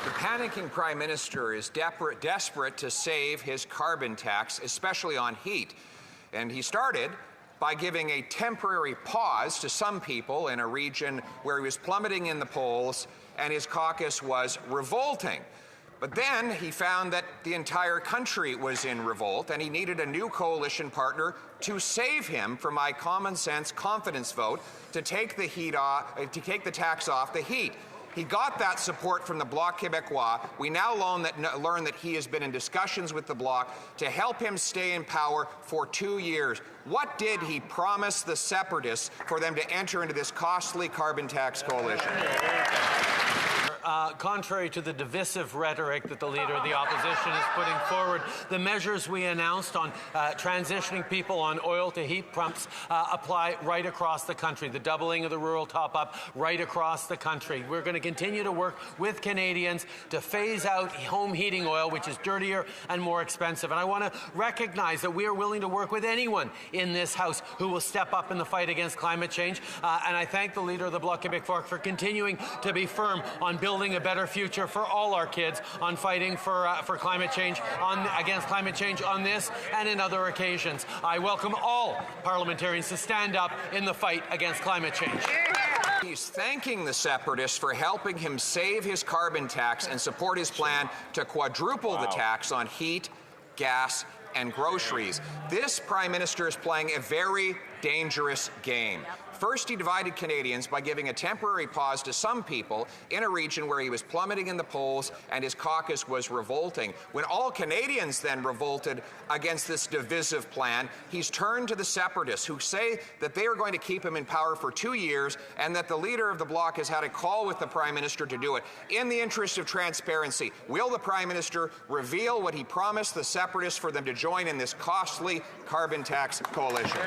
The panicking Prime Minister is desperate to save his carbon tax, especially on heat. And he started by giving a temporary pause to some people in a region where he was plummeting in the polls and his caucus was revolting. But then he found that the entire country was in revolt and he needed a new coalition partner to save him from my common sense confidence vote to take the tax off the heat. He got that support from the Bloc Québécois. We now learn that he has been in discussions with the Bloc to help him stay in power for 2 years. What did he promise the separatists for them to enter into this costly carbon tax coalition? Contrary to the divisive rhetoric that the Leader of the Opposition is putting forward, the measures we announced on transitioning people on oil to heat pumps apply right across the country. The doubling of the rural top-up right across the country. We're going to continue to work with Canadians to phase out home heating oil, which is dirtier and more expensive. And I want to recognize that we are willing to work with anyone in this House who will step up in the fight against climate change. And I thank the Leader of the Bloc Québécois for continuing to be firm on building a better future for all our kids, on fighting for climate change, against climate change on this and in other occasions. I welcome all parliamentarians to stand up in the fight against climate change. He's thanking the separatists for helping him save his carbon tax and support his plan to quadruple the tax on heat, gas, and groceries. This Prime Minister is playing a very dangerous game. First, he divided Canadians by giving a temporary pause to some people in a region where he was plummeting in the polls and his caucus was revolting. When all Canadians then revolted against this divisive plan, he's turned to the separatists who say that they are going to keep him in power for 2 years and that the Leader of the Bloc has had a call with the Prime Minister to do it. In the interest of transparency, will the Prime Minister reveal what he promised the separatists for them to join in this costly carbon tax coalition?